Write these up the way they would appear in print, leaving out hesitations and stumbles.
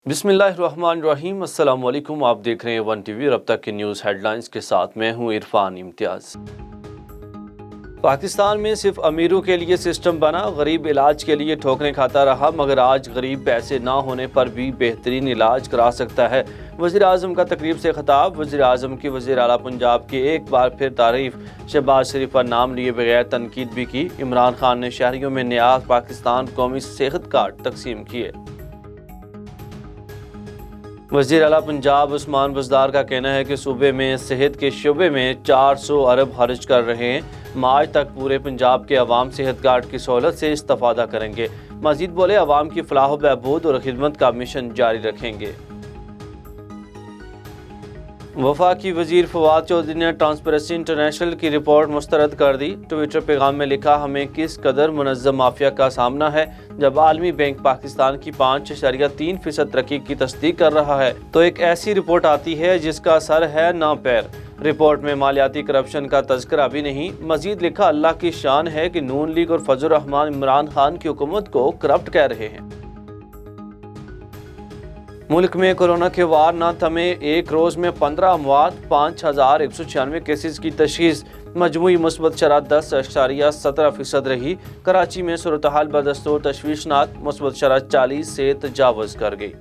बिस्मिल्लाहिर्रहमानिर्रहीम। अस्सलाम वालेकुम। आप देख रहे हैं वन टीवी। अब तक की न्यूज़ हेडलाइंस के साथ मैं हूं इरफान इम्तियाज। पाकिस्तान में सिर्फ अमीरों के लिए सिस्टम बना, गरीब इलाज के लिए ठोकरें खाता रहा, मगर आज गरीब पैसे ना होने पर भी बेहतरीन इलाज करा सकता है। वज़ीर आज़म का तकरीब से खिताब। वज़ीर आज़म की वज़ीर आला पंजाब की एक बार फिर तारीफ। शहबाज शरीफ पर नाम लिए बगैर तनकीद भी की। इमरान खान ने शहरियों में नियाज़ पाकिस्तान कौमी सेहत कार्ड तकसीम किए। वज़ीर आला पंजाब उस्मान बज़दार का कहना है कि सूबे में सेहत के शोबे में 400 अरब खर्च कर रहे हैं। मार्च तक पूरे पंजाब के अवाम सेहत कार्ड की सहूलत से इस्तेफादा करेंगे। मजीद बोले, अवाम की फलाह व बहबूद और खिदमत का मिशन जारी रखेंगे। वफाकी वजीर फवाद चौधरी ने ट्रांसपेरेंसी इंटरनेशनल की रिपोर्ट मुस्तरद कर दी। ट्विटर पैगाम में लिखा, हमें किस कदर मुनज़्ज़म माफिया का सामना है। जब आलमी बैंक पाकिस्तान की 5.3% तरक्की की तस्दीक कर रहा है तो एक ऐसी रिपोर्ट आती है जिसका सर है ना पैर। रिपोर्ट में मालियाती करप्शन का तज़किरा भी नहीं। मजीद लिखा, अल्लाह की शान है कि नून लीग और फजल रहमान इमरान खान की हुकूमत को करप्ट कह रहे हैं। मुल्क में कोरोना के वार न थमे। एक रोज़ में 15 अमवात, 5196 केसेस की तशखीस। मजमूई मुस्बत शरह 10.17% रही। कराची में सूरत हाल बदस्तूर तशवीशनाक, मुस्बत शरह 40 से तजावुज कर गई।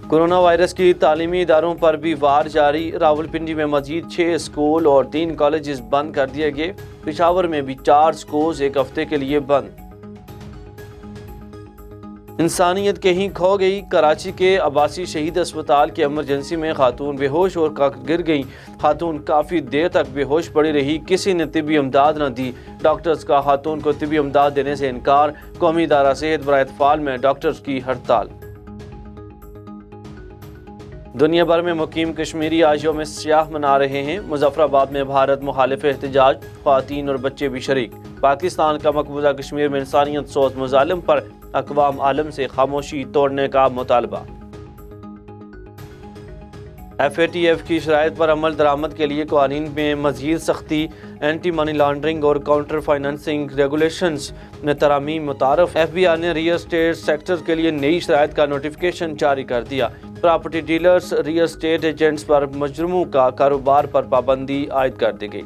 कोरोना वायरस की तालीमी इदारों पर भी वार जारी। रावलपिंडी में मजीद 6 स्कूल और 3 कॉलेजेस बंद कर दिए गए। पेशावर में भी 4 स्कूल एक हफ्ते के लिए बंद। इंसानियत कहीं खो गई। कराची के अब्बासी शहीद अस्पताल के इमरजेंसी में खातून बेहोश और गिर गई। खातून काफ़ी देर तक बेहोश पड़ी रही, किसी ने तिबी इमदाद न दी। डॉक्टर्स का खातून को तिबी इमदाद देने से इनकार। कौमी इदारा सेहत बराए इत्फाल में डॉक्टर्स की हड़ताल। दुनिया भर में मुकीम कश्मीरी आज यौम सियाह मना रहे हैं। मुजफ्फराबाद में भारत मुखालिफ एहतजाज, ख्वातीन और बच्चे भी शरीक। पाकिस्तान का मकबूजा कश्मीर में इंसानियत सोच मुजालिम पर अक़वाम आलम से खामोशी तोड़ने का मुतालबा। FATF की शराइत पर अमल दरामद के लिए क़वानीन में मज़ीद सख्ती। एंटी मनी लॉन्ड्रिंग और काउंटर फाइनेंसिंग रेगुलेशंस में तरामीम मुतारफ। FBI ने रियल एस्टेट सेक्टर के लिए नई शराइत का नोटिफिकेशन जारी कर दिया। Property dealers, real estate agents पर मुजरिमों का कारोबार पर पाबंदी आयद कर दी गई।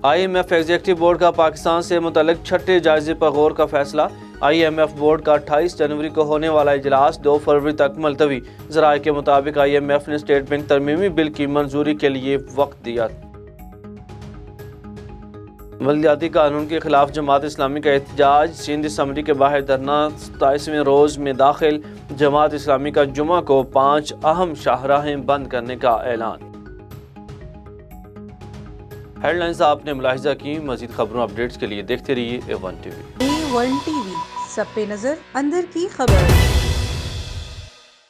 IMF एग्जीक्यूटिव बोर्ड का पाकिस्तान से मुतल्लिक छठे जायजे पर गौर का फैसला। IMF बोर्ड का 28 जनवरी को होने वाला इजलास 2 फरवरी तक मुलतवी। ज़राए के मुताबिक IMF ने स्टेट बैंक तरमीमी बिल की मंजूरी के लिए वक्त दिया। बलदियाती कानून के खिलाफ जमात इस्लामी का एहतजाज। सिंध असम्बली के बाहर धरना 27वें रोज़ में दाखिल। जमात इस्लामी का जुमा को 5 अहम शाहराहें बंद करने का ऐलान। हेडलाइंस आपने मुलाहिजा की। मज़ीद खबरों अपडेट्स के लिए देखते रहिए A1 TV। A1 TV, सब पे नजर, अंदर की खबर।